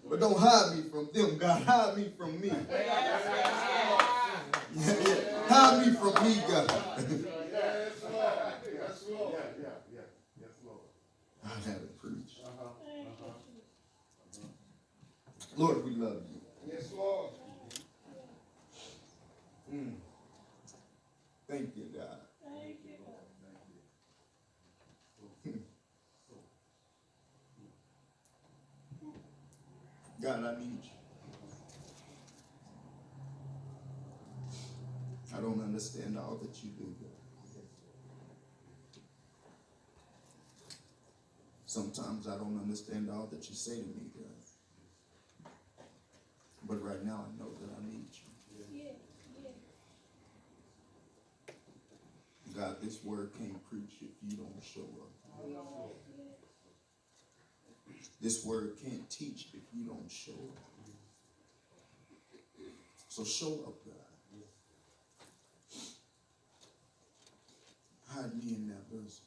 But don't hide me from them, God. Hide me from me. Hide me from me, God. I had to preach. Lord, we love you. Yes, Lord. Thank you, God. Thank you. God, I need you. I don't understand all that you do, God. Sometimes I don't understand all that you say to me, God. But right now I know that I need you. God, this word can't preach if you don't show up. This word can't teach if you don't show up. So show up, God. Hide me in that bosom.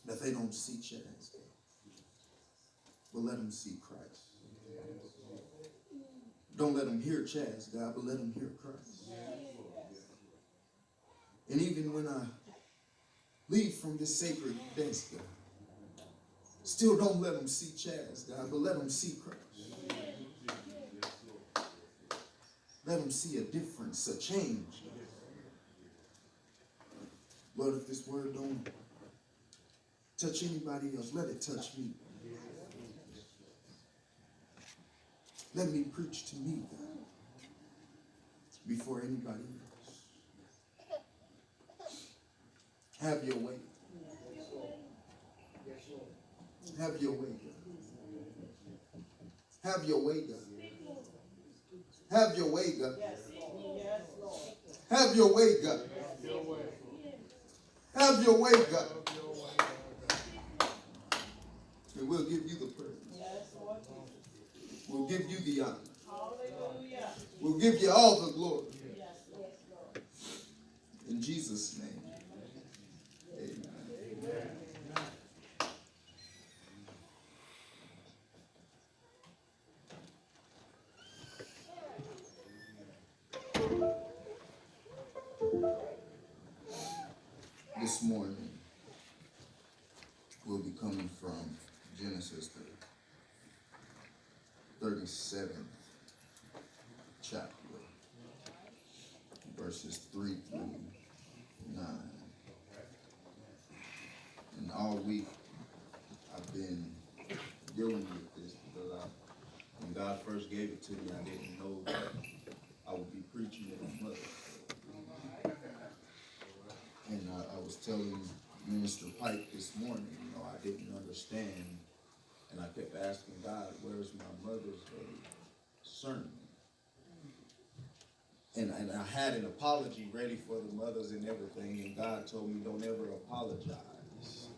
That they don't see Chaz, but let them see Christ. Don't let them hear Chaz, God, but let them hear Christ. And even when I leave from this sacred desk, God, still don't let them see Chaz, God, but let them see Christ. Let them see a difference, a change. Lord, if this word don't touch anybody else, let it touch me. Let me preach to me, God, before anybody else. Have your way. Have your way, God. Have your way, God. Have your way, God. Have your way, God. Have your way, God. And we'll give you the praise. We'll give you the honor. We'll give you all the glory. In Jesus' name. Amen. This morning, we'll be coming from Genesis 37th chapter, verses 3 through 9. And all week, I've been dealing with this because when God first gave it to me, I didn't know that I would be preaching it on Mother's Day. And I was telling Minister Pike this morning, I didn't understand. And I kept asking God, where's my Mother's Day sermon? And I had an apology ready for the mothers and everything, and God told me, don't ever apologize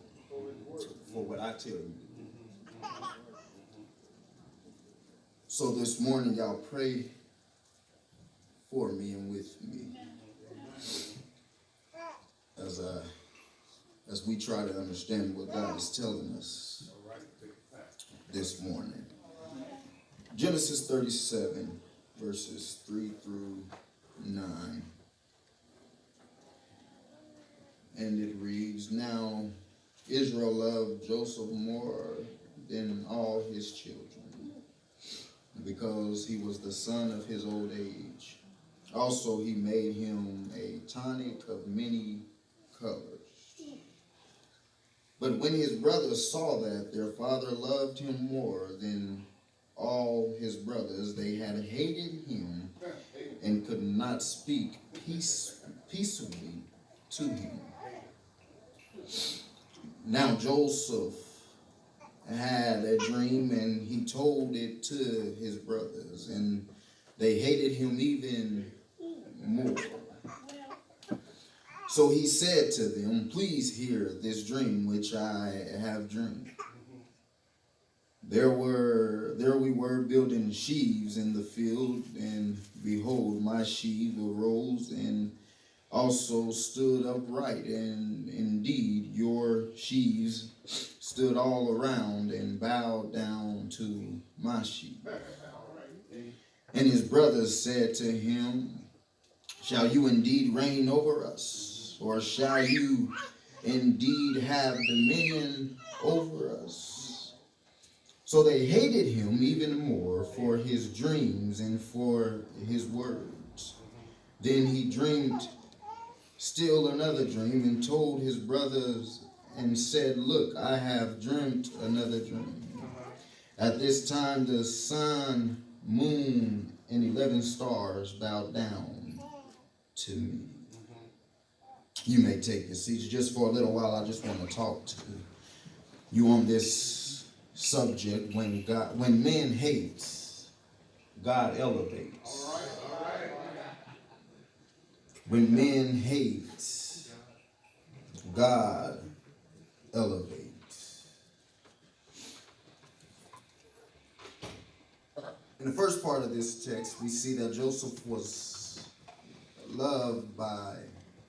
for what I tell you to do. So this morning, y'all pray for me and with me as we try to understand what God is telling us this morning. Genesis 37, verses 3 through 9. And it reads, Now Israel loved Joseph more than all his children, because he was the son of his old age. Also he made him a tunic of many colors. But when his brothers saw that their father loved him more than all his brothers, they had hated him and could not speak peaceably to him. Now Joseph had a dream, and he told it to his brothers, and they hated him even more. So he said to them, Please hear this dream which I have dreamed. There we were building sheaves in the field, and behold, my sheaf arose and also stood upright, and indeed your sheaves stood all around and bowed down to my sheep. And his brothers said to him, shall you indeed reign over us? Or shall you indeed have dominion over us? So they hated him even more for his dreams and for his words. Then he dreamed still another dream and told his brothers and said, look, I have dreamt another dream. At this time the sun, moon, and 11 stars bowed down to me. You may take your seats. Just for a little while, I just want to talk to you on this subject. When man hates, God elevates. When men hate, God elevates. In the first part of this text, we see that Joseph was loved by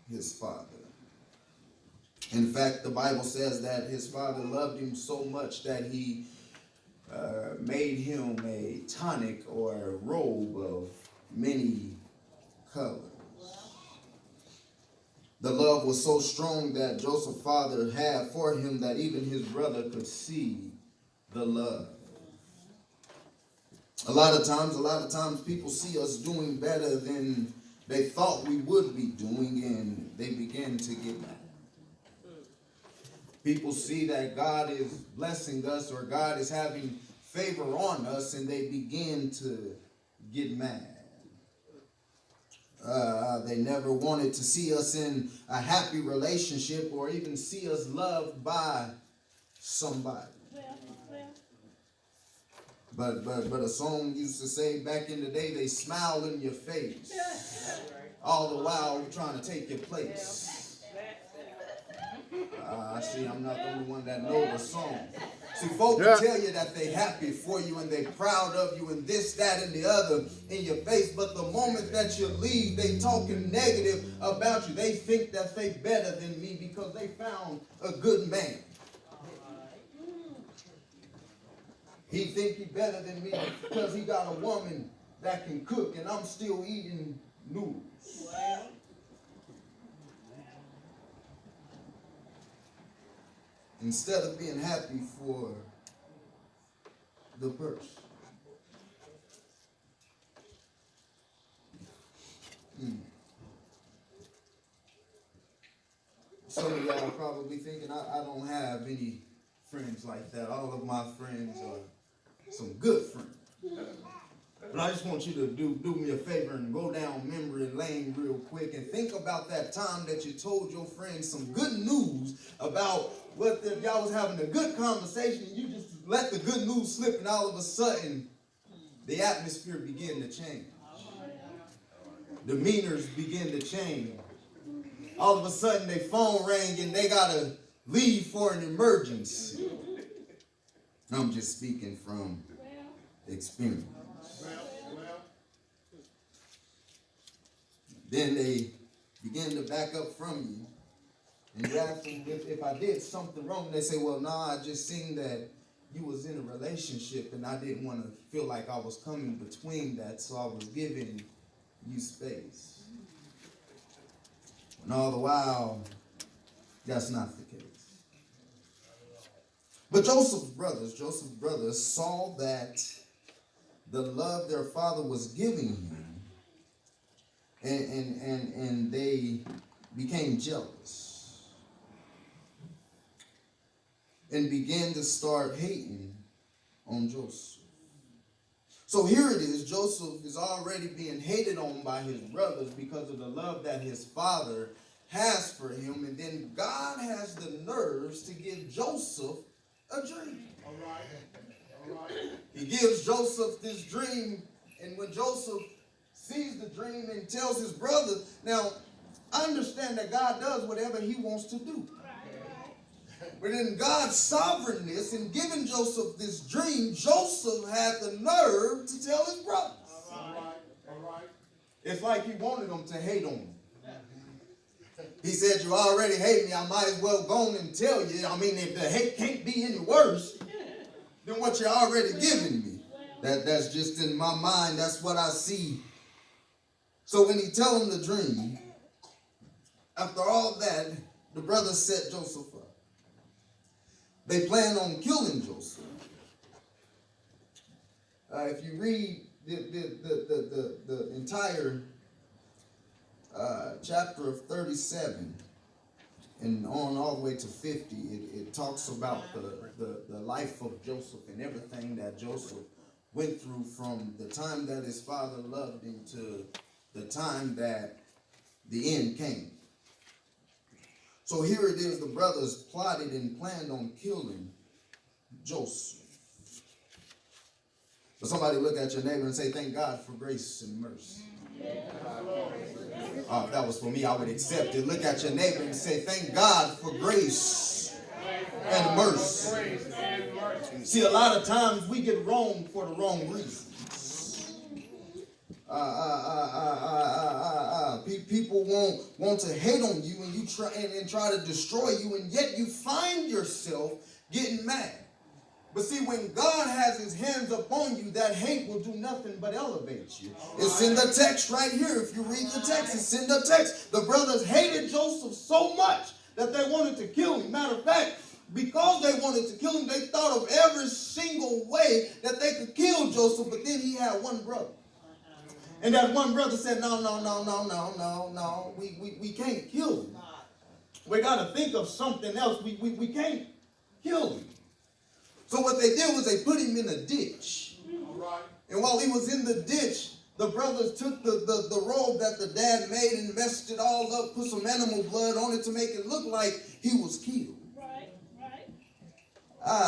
his father. In fact, the Bible says that his father loved him so much that he made him a tunic or a robe of many colors. The love was so strong that Joseph's father had for him that even his brother could see the love. A lot of times people see us doing better than they thought we would be doing, and they begin to get mad. People see that God is blessing us or God is having favor on us, and they begin to get mad. They never wanted to see us in a happy relationship or even see us loved by somebody. But a song used to say back in the day, they smile in your face, all the while trying to take your place. I see I'm not the only one that know the song. See, folks will tell you that they happy for you and they proud of you and this, that, and the other in your face. But the moment that you leave, they talking negative about you. They think that they better than me because they found a good man. He think he better than me because he got a woman that can cook and I'm still eating noodles. Instead of being happy for the person. Some of y'all are probably thinking, I don't have any friends like that. All of my friends are some good friends. But I just want you to do me a favor and go down memory lane real quick and think about that time that you told your friends some good news about what if y'all was having a good conversation and you just let the good news slip and all of a sudden the atmosphere began to change. Demeanors begin to change. All of a sudden their phone rang and they got to leave for an emergency. I'm just speaking from experience. Then they begin to back up from you. And you ask them if I did something wrong. They say, well, I just seen that you was in a relationship and I didn't want to feel like I was coming between that, so I was giving you space. And all the while, that's not the case. But Joseph's brothers saw that the love their father was giving him, and they became jealous and began to start hating on Joseph. So here it is, Joseph is already being hated on by his brothers because of the love that his father has for him, and then God has the nerves to give Joseph a dream. All right. He gives Joseph this dream, and when Joseph sees the dream and tells his brother, now I understand that God does whatever he wants to do. But in God's sovereignness in giving Joseph this dream, Joseph had the nerve to tell his brothers. All right. It's like he wanted them to hate on him. He said, you already hate me. I might as well go on and tell you. I mean, if the hate can't be any worse than what you're already giving me. That's just in my mind. That's what I see. So when he tell him the dream, after all that, the brothers set Joseph up. They plan on killing Joseph. If you read the entire chapter of 37 and on all the way to 50, it talks about the life of Joseph and everything that Joseph went through from the time that his father loved him to the time that the end came. So here it is, the brothers plotted and planned on killing Joseph. But somebody look at your neighbor and say, thank God for grace and mercy. If that was for me, I would accept it. Look at your neighbor and say, thank God for grace and mercy. See, a lot of times we get wrong for the wrong reasons. People want to hate on you and you try to destroy you, and yet you find yourself getting mad. But see, when God has his hands upon you, that hate will do nothing but elevate you. It's in the text right here. If you read the text, it's in the text. The brothers hated Joseph so much that they wanted to kill him. Matter of fact, because they wanted to kill him, they thought of every single way that they could kill Joseph. But then he had one brother. And that one brother said, no, we can't kill him. We got to think of something else. We can't kill him. So what they did was they put him in a ditch. And while he was in the ditch, the brothers took the robe that the dad made and messed it all up, put some animal blood on it to make it look like he was killed.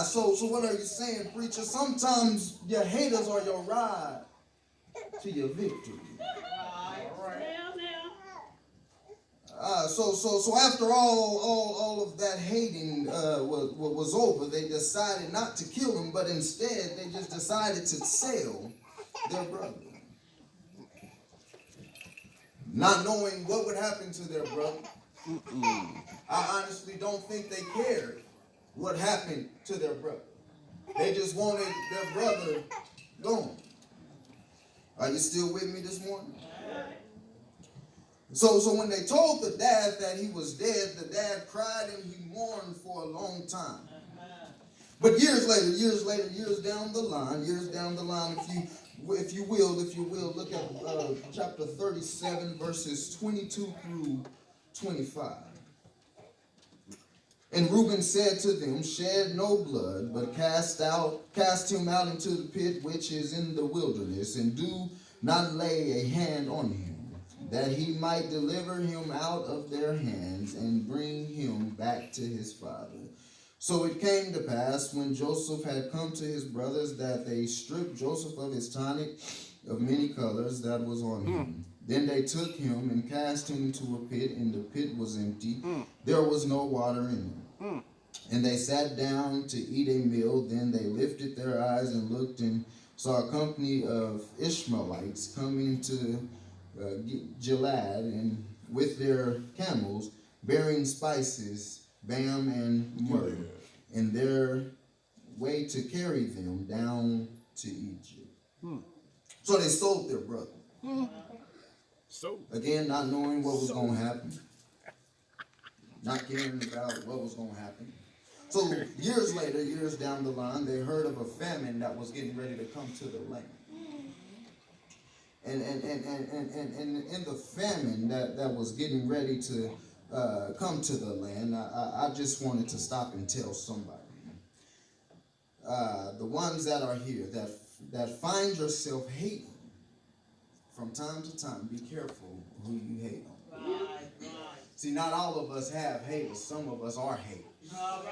So what are you saying, preacher? Sometimes your haters are your ride to your victory. So after all of that hating was over, they decided not to kill him, but instead they just decided to sell their brother. Not knowing what would happen to their brother. I honestly don't think they cared what happened to their brother. They just wanted their brother gone. Are you still with me this morning? So when they told the dad that he was dead, the dad cried and he mourned for a long time. But years down the line, if you will, look at chapter 37, verses 22 through 25. And Reuben said to them, shed no blood, but cast him out into the pit which is in the wilderness, and do not lay a hand on him, that he might deliver him out of their hands and bring him back to his father. So it came to pass, when Joseph had come to his brothers, that they stripped Joseph of his tunic of many colors that was on him. Then they took him and cast him into a pit, and the pit was empty. There was no water in it. And they sat down to eat a meal. Then they lifted their eyes and looked, and saw a company of Ishmaelites coming to Gilead, and with their camels, bearing spices, balm, and myrrh, in their way to carry them down to Egypt. So they sold their brother. Again, not knowing what was going to happen. Not caring about what was going to happen. So years down the line, they heard of a famine that was getting ready to come to the land. And in the famine that was getting ready to come to the land, I just wanted to stop and tell somebody. The ones that are here, that find yourself hating from time to time, be careful who you hate on. See, not all of us have haters. Some of us are haters. Y'all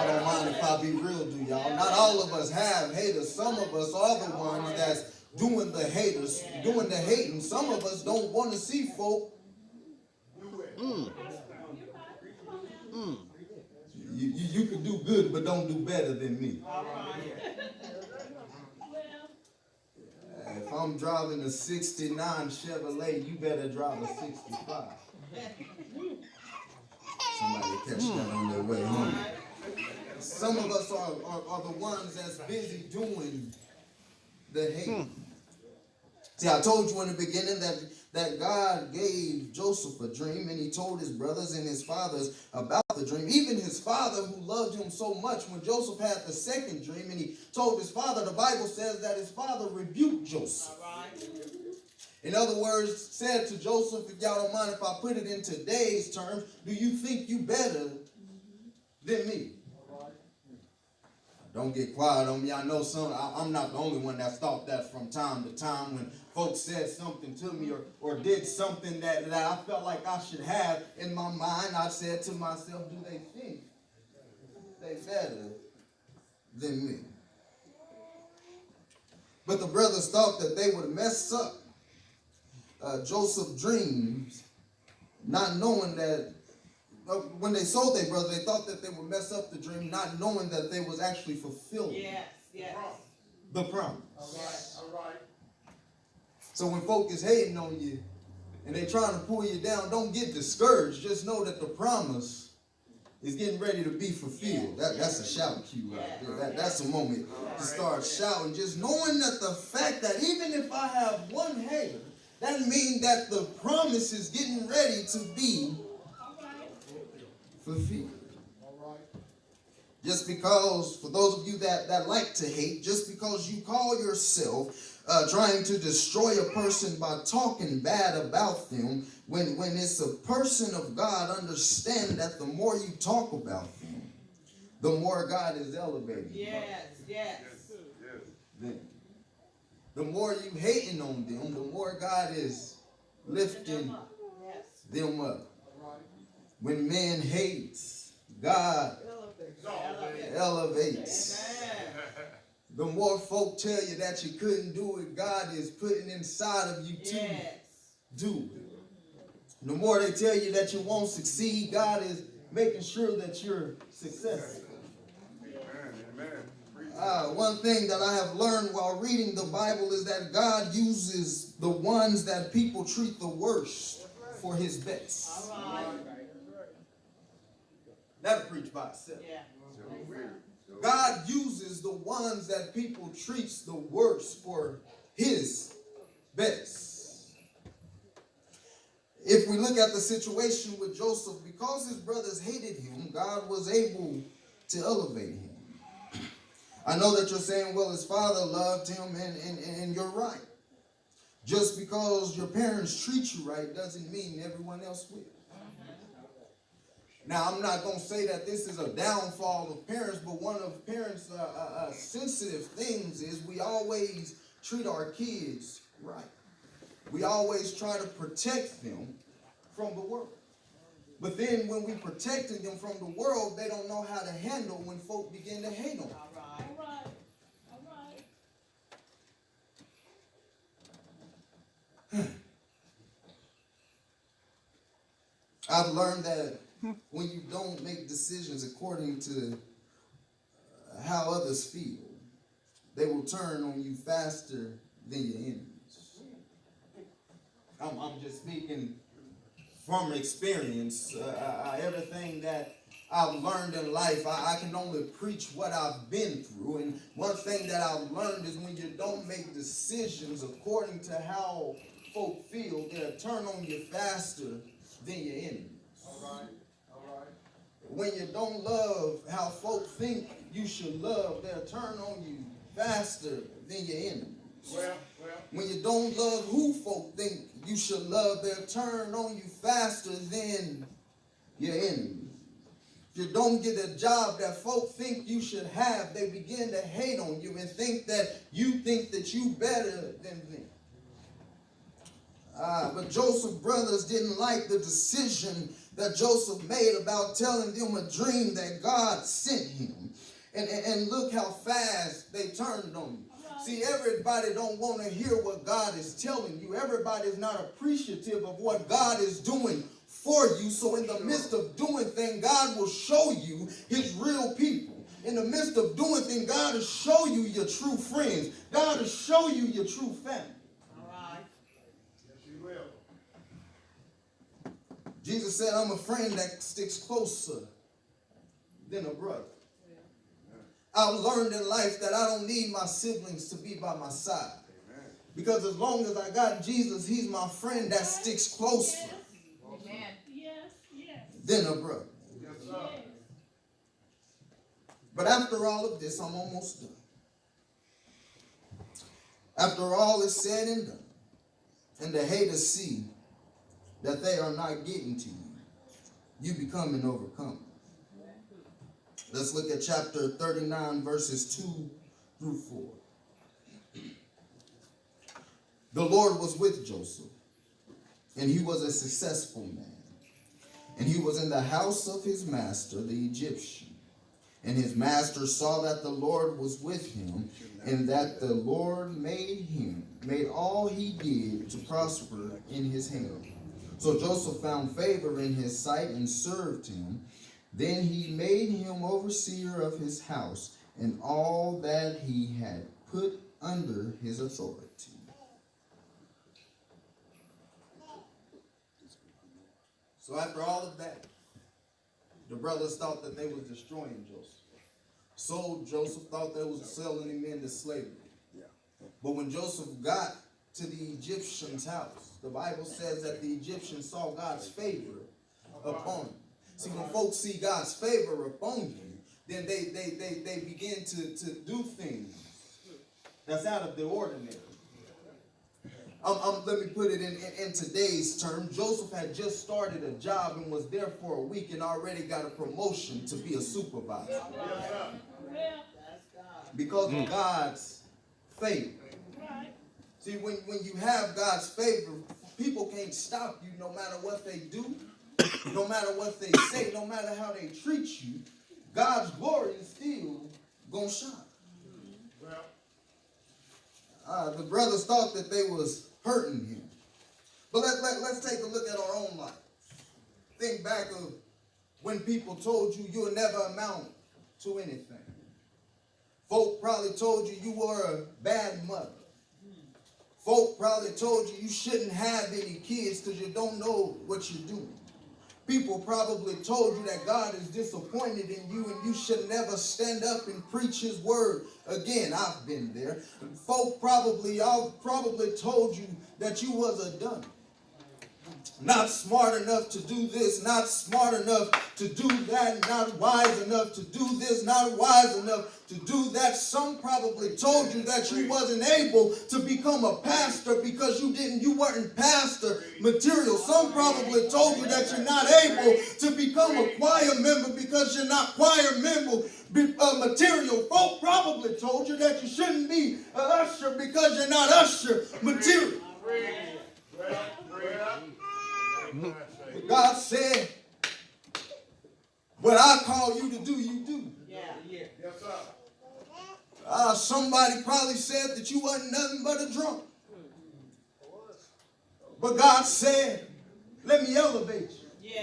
don't mind if I be real, do y'all? Not all of us have haters. Some of us are the ones that's doing the hating. Some of us don't want to see folk. You can do good, but don't do better than me. If I'm driving a 69 Chevrolet, you better drive a 65. Somebody catch that on their way home. Some of us are the ones that's busy doing the hate. See, I told you in the beginning that God gave Joseph a dream, and he told his brothers and his fathers about the dream. Even his father, who loved him so much, when Joseph had the second dream and he told his father, the Bible says that his father rebuked Joseph. In other words, said to Joseph, if y'all don't mind if I put it in today's terms, do you think you better than me? Don't get quiet on me. I know I'm not the only one that's thought that from time to time when folks said something to me or did something that I felt like I should have. In my mind, I said to myself, do they think they better than me? But the brothers thought that they would mess up Joseph's dreams, not knowing that when they sold their brother, they thought that they would mess up the dream, not knowing that they was actually fulfilling the promise. All right. So when folk is hating on you and they trying to pull you down, don't get discouraged. Just know that the promise is getting ready to be fulfilled. That's a shout cue right there. That's a moment to start shouting. Just knowing that the fact that even if I have one hater, that means that the promise is getting ready to be fulfilled. Just because, for those of you that like to hate, just because you call yourself trying to destroy a person by talking bad about them, when it's a person of God, understand that the more you talk about them, the more God is elevating. Yes. The more you hating on them, the more God is lifting them up. When man hates, God elevates. The more folk tell you that you couldn't do it, God is putting inside of you to do it. The more they tell you that you won't succeed, God is making sure that you're successful. One thing that I have learned while reading the Bible is that God uses the ones that people treat the worst for his best. That'll preach by itself. God uses the ones that people treat the worst for his best. If we look at the situation with Joseph, because his brothers hated him, God was able to elevate him. I know that you're saying, well, his father loved him, and you're right. Just because your parents treat you right doesn't mean everyone else will. Now, I'm not going to say that this is a downfall of parents, but one of parents' sensitive things is we always treat our kids right. We always try to protect them from the world. But then when we protected them from the world, they don't know how to handle when folk begin to hate on them. I've learned that when you don't make decisions according to how others feel, they will turn on you faster than your enemies. I'm just speaking from experience. Everything that I've learned in life, I can only preach what I've been through. And one thing that I've learned is when you don't make decisions according to how folk feel, they'll turn on you faster than your enemies. All right. When you don't love how folk think you should love, they'll turn on you faster than your enemies. When you don't love who folk think you should love, they'll turn on you faster than your enemies. If you don't get a job that folk think you should have, they begin to hate on you and think that you better than them. But Joseph's brothers didn't like the decision that Joseph made about telling them a dream that God sent him. And look how fast they turned on him. See, everybody don't want to hear what God is telling you. Everybody's not appreciative of what God is doing for you. So in the midst of doing things, God will show you his real people. In the midst of doing things, God will show you your true friends. God will show you your true family. Jesus said, I'm a friend that sticks closer than a brother. I've learned in life that I don't need my siblings to be by my side. Because as long as I got Jesus, he's my friend that sticks closer than a brother. But after all of this, I'm almost done. After all is said and done, and the haters see that they are not getting to you, you become an overcomer. Let's look at chapter 39, verses 2 through 4. The Lord was with Joseph, and he was a successful man. And he was in the house of his master, the Egyptian. And his master saw that the Lord was with him, and that the Lord made all he did to prosper in his hand. So Joseph found favor in his sight and served him. Then he made him overseer of his house and all that he had put under his authority. So after all of that, the brothers thought that they was destroying Joseph. Sold Joseph, thought they was selling him into slavery. But when Joseph got to the Egyptian's house, the Bible says that the Egyptian saw God's favor upon him. See, when folks see God's favor upon you, then they begin to do things that's out of the ordinary. Let me put it in today's term. Joseph had just started a job and was there for a week and already got a promotion to be a supervisor. Because of God's favor. See, when you have God's favor, people can't stop you no matter what they do, no matter what they say, no matter how they treat you. God's glory is still going to shine. The brothers thought that they was hurting him. But let's take a look at our own life. Think back of when people told you you'll never amount to anything. Folk probably told you you were a bad mother. Folk probably told you you shouldn't have any kids because you don't know what you're doing. People probably told you that God is disappointed in you and you should never stand up and preach his word again. I've been there. Folk probably told you that you was a dummy. Not smart enough to do this, not smart enough to do that, not wise enough to do this, not wise enough to do that. Some probably told you that you wasn't able to become a pastor because you weren't pastor material. Some probably told you that you're not able to become a choir member because you're not choir member material. Folk probably told you that you shouldn't be an usher because you're not usher material. But God said, what I call you to do, you do. Yes, sir. Somebody probably said that you wasn't nothing but a drunk. But God said, let me elevate you.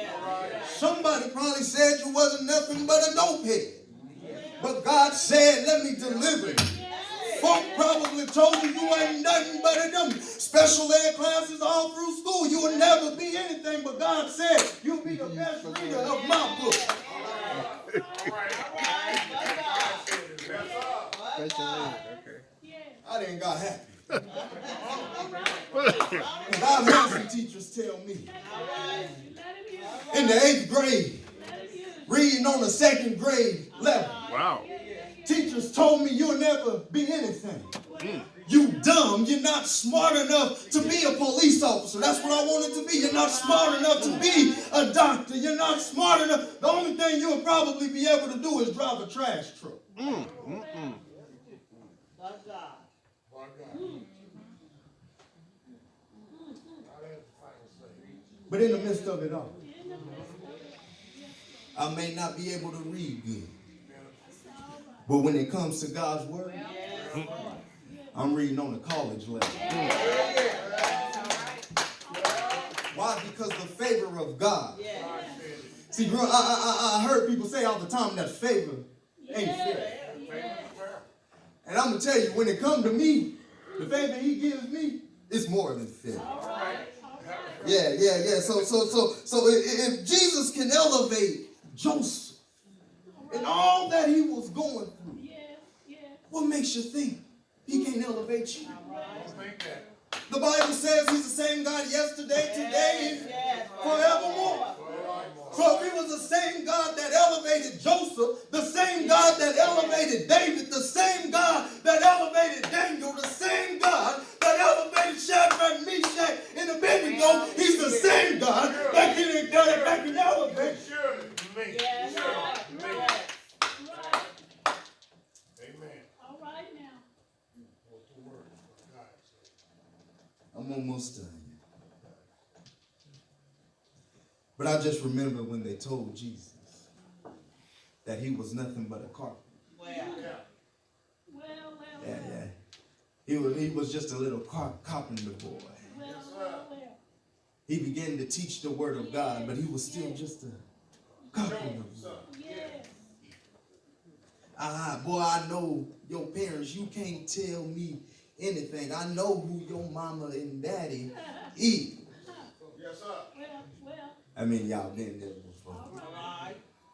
Somebody probably said you wasn't nothing but a dopehead. But God said, let me deliver you. Folk probably told you you ain't nothing but a dummy. Special ed classes all through school. You will never be anything, but God said you'll be the best reader of my book. I didn't got happy. I've had some teachers tell me in the 8th grade, reading on the 2nd grade level. Wow. Teachers told me you'll never be anything. You dumb. You're not smart enough to be a police officer. That's what I wanted to be. You're not smart enough to be a doctor. You're not smart enough. The only thing you'll probably be able to do is drive a trash truck. But in the midst of it all, I may not be able to read good. But when it comes to God's word, I'm reading on the college level. Why? Because the favor of God. See, I heard people say all the time that favor ain't fair. And I'm going to tell you, when it comes to me, the favor he gives me is more than fair. Yeah. So if Jesus can elevate Joseph and all that he was going through, What makes you think he can't elevate you? The Bible says he's the same God yesterday, today, and forevermore. So if he was the same God that elevated Joseph, the same God that elevated David, the same God that elevated Daniel, the same God that elevated Shadrach, Meshach, and Abednego, he's the same God that can elevate. Yes. Amen. All right now. I'm almost done. But I just remember when they told Jesus that he was nothing but a carpenter. Yeah. He was just a little carpenter boy. He began to teach the word of God, but he was still just a carpenter boy. Boy, I know your parents. You can't tell me anything. I know who your mama and daddy is. Yes, sir. I mean, y'all been there before.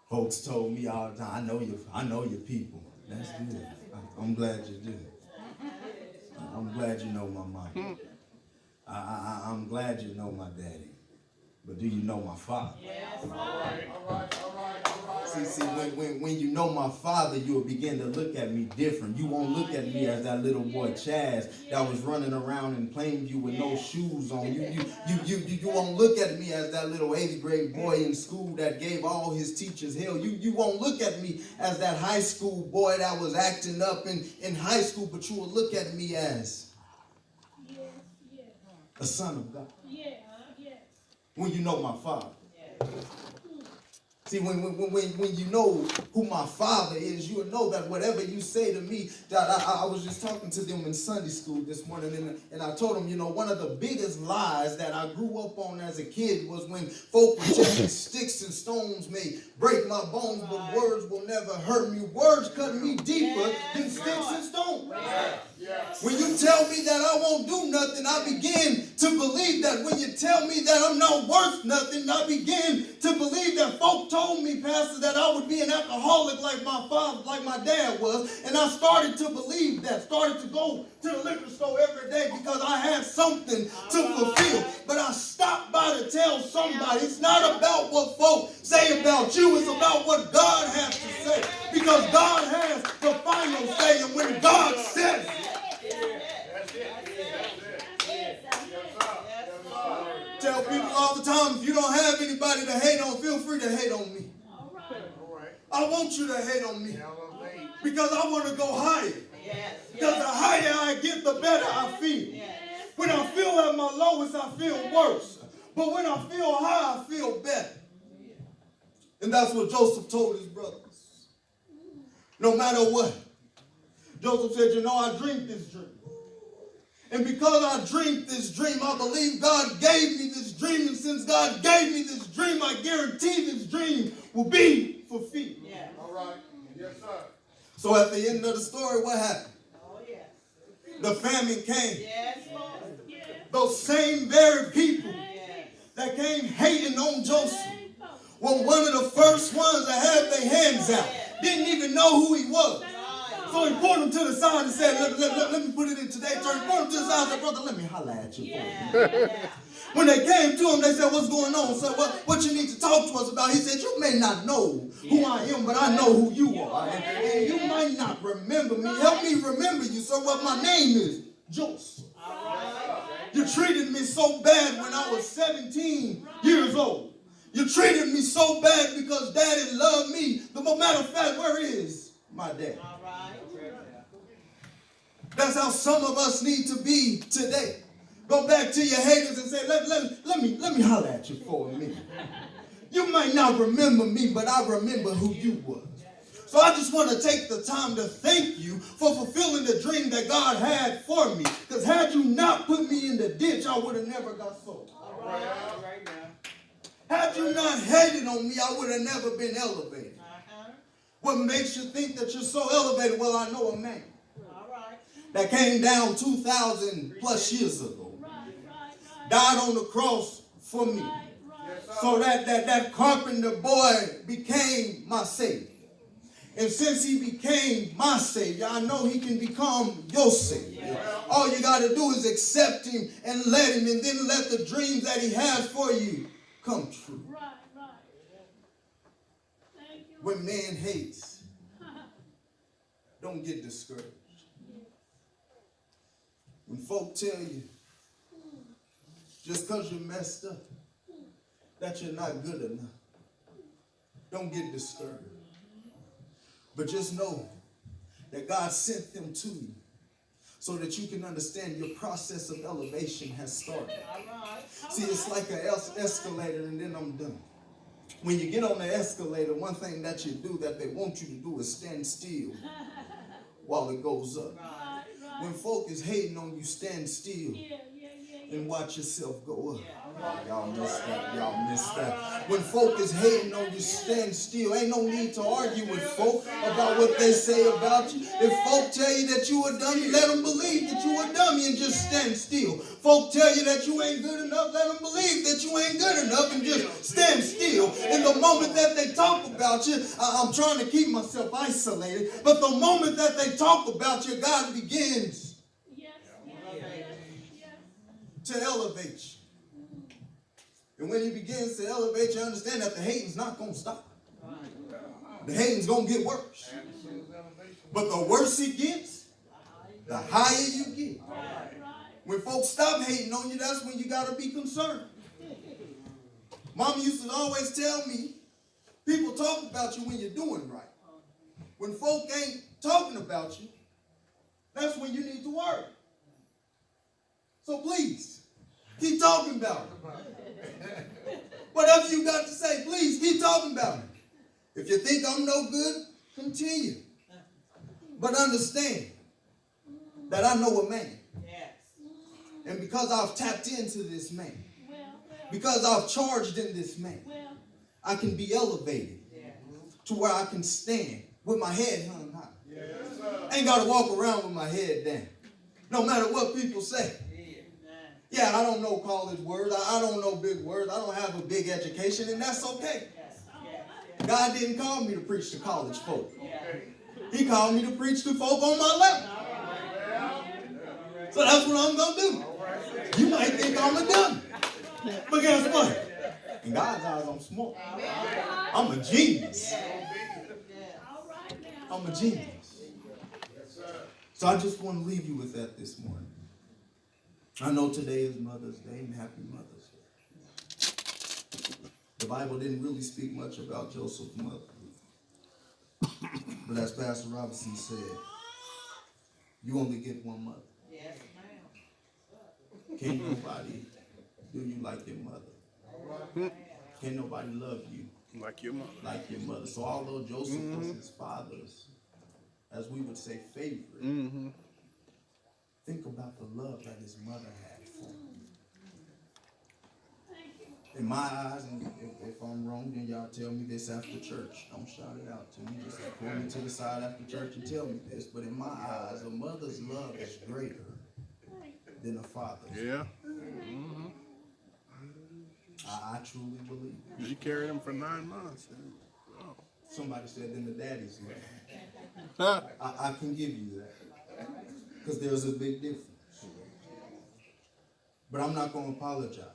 Folks told me all the time, I know your people. That's good. I'm glad you do. I'm glad you know my mom. I'm glad you know my daddy. But do you know my father? Yes. All right. See, when you know my father, you'll begin to look at me different. You won't look at me as that little boy Chaz that was running around in Plainview with no shoes on. You won't look at me as that little 8th grade boy in school that gave all his teachers hell. You won't look at me as that high school boy that was acting up in high school, but you will look at me as a son of God. When you know my father. See, when you know who my father is, you'll know that whatever you say to me, that I was just talking to them in Sunday school this morning, and I told them, one of the biggest lies that I grew up on as a kid was when folk would tell me sticks and stones may break my bones, but words will never hurt me. Words cut me deeper than sticks and stones. When you tell me that I won't do nothing, I begin to believe that. When you tell me that I'm not worth nothing, I begin to believe that. Folk told me, Pastor, that I would be an alcoholic like my father, like my dad was, and I started to believe that. Started to go to the liquor store every day because I had something to fulfill. But I stopped by to tell somebody it's not about what folk say about you, it's about what God has to say. Because God has the final say, and when God says it, tell people all the time, if you don't have anybody to hate on, feel free to hate on me. I want you to hate on me because I want to go higher. Because the higher I get, the better I feel. When I feel at my lowest, I feel worse. But when I feel high, I feel better. And that's what Joseph told his brothers. No matter what. Joseph said, I dreamed this dream. And because I dreamed this dream, I believe God gave me this dream. And since God gave me this dream, I guarantee this dream will be fulfilled. Yeah. All right. Yes, sir. So at the end of the story, what happened? Oh, yes. The famine came. Yes, Lord. Those same very people that came hating on Joseph were one of the first ones to have their hands out. Didn't even know who he was. So he pulled him to the side and said, let me put it in today's term. He pulled him to the side and said, brother, let me holler at you. When they came to him, they said, what's going on? So what you need to talk to us about? He said, you may not know who I am, but I know who you are. And you might not remember me. Help me remember you. So what my name is, Joseph. You treated me so bad when I was 17 years old. You treated me so bad because daddy loved me. But matter of fact, where is my dad? That's how some of us need to be today. Go back to your haters and say, let me holler at you for a minute. You might not remember me, but I remember who you were. So I just want to take the time to thank you for fulfilling the dream that God had for me. Because had you not put me in the ditch, I would have never got sold. All right now. Had you not hated on me, I would have never been elevated. What makes you think that you're so elevated? Well, I know a man that came down 2,000 plus years ago. Died on the cross for me. So that carpenter boy became my savior. And since he became my Savior, I know he can become your Savior. All you got to do is accept him and let him, and then let the dreams that he has for you come true. Right, right. Thank you. When man hates, don't get discouraged. When folk tell you, just because you're messed up, that you're not good enough, don't get discouraged. But just know that God sent them to you so that you can understand your process of elevation has started. See, it's like an escalator, and then I'm done. When you get on the escalator, one thing that you do that they want you to do is stand still while it goes up. Right, right. When folk is hating on you, stand still and watch yourself go up. Y'all missed that. Y'all missed that. When folk is hating on you, stand still. Ain't no need to argue with folk about what they say about you. If folk tell you that you a dummy, let them believe that you a dummy and just stand still. Folk tell you that you ain't good enough, let them believe that you ain't good enough and just stand still. In the moment that they talk about you, I'm trying to keep myself isolated, but the moment that they talk about you, God begins to elevate you. And when he begins to elevate you, understand that the hating's not going to stop. The hating's going to get worse. But the worse it gets, the higher you get. When folks stop hating on you, that's when you got to be concerned. Mama used to always tell me, people talk about you when you're doing right. When folk ain't talking about you, that's when you need to worry. So please, keep talking about it. Whatever you got to say, please keep talking about it. If you think I'm no good, continue. But understand that I know a man. And because I've tapped into this man, because I've charged in this man, I can be elevated to where I can stand with my head hung high. I ain't got to walk around with my head down, no matter what people say. Yeah, I don't know college words. I don't know big words. I don't have a big education, and that's okay. God didn't call me to preach to college folk. He called me to preach to folk on my level. So that's what I'm going to do. You might think I'm a dummy. But guess what? In God's eyes, I'm smart. I'm a genius. I'm a genius. So I just want to leave you with that this morning. I know today is Mother's Day, and happy Mother's Day. The Bible didn't really speak much about Joseph's mother. But as Pastor Robinson said, you only get one mother. Yes, ma'am. Can't nobody do you like your mother. Can't nobody love you like your mother. Like your mother. So although Joseph was his father's, as we would say, favorite, think about the love that his mother had for him. In my eyes, and if I'm wrong, then y'all tell me this after church. Don't shout it out to me. Just pull me to the side after church and tell me this. But in my eyes, a mother's love is greater than a father's. Yeah. I truly believe it. You carried him for 9 months. Oh. Somebody said than the daddy's love. I can give you that. Because there's a big difference. But I'm not going to apologize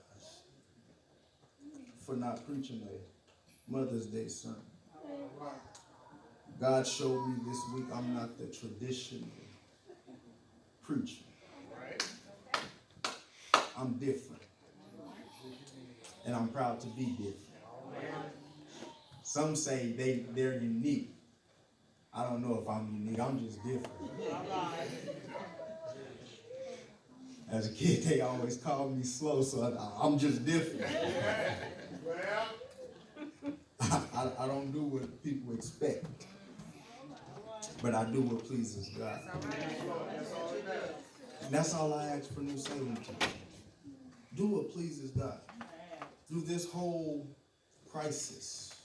for not preaching a Mother's Day sermon. God showed me this week I'm not the traditional preacher. I'm different. And I'm proud to be different. Some say they're unique. I don't know if I'm unique. I'm just different. As a kid, they always called me slow, so I'm just different. I don't do what people expect, but I do what pleases God. And that's all I ask for New Salem to do. Do what pleases God. Through this whole crisis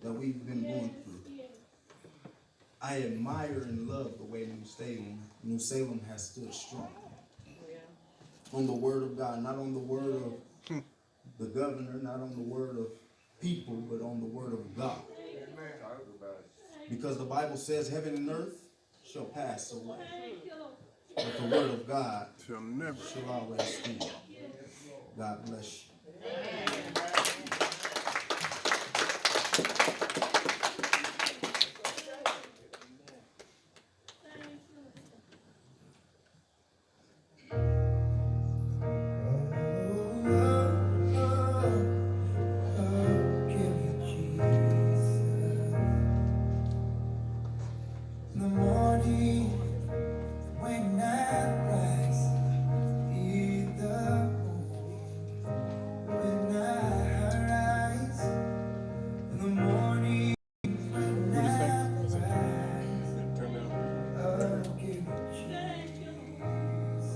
that we've been going through, I admire and love the way New Salem has stood strong. On the word of God, not on the word of the governor, not on the word of people, but on the word of God. Because the Bible says heaven and earth shall pass away, but the word of God Shall never. shall always stand. God bless you. In the morning when I rise, in the morning when I rise, in the morning when What do you think? I rise, Turn down. I'll give you Jesus.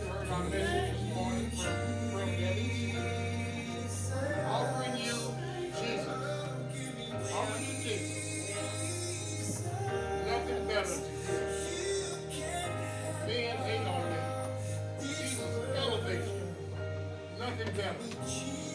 You heard our message this morning from Debbie. Offering you Jesus. Offering you Jesus. Nothing better to give. Men hate on you. Jesus elevates you. Nothing better.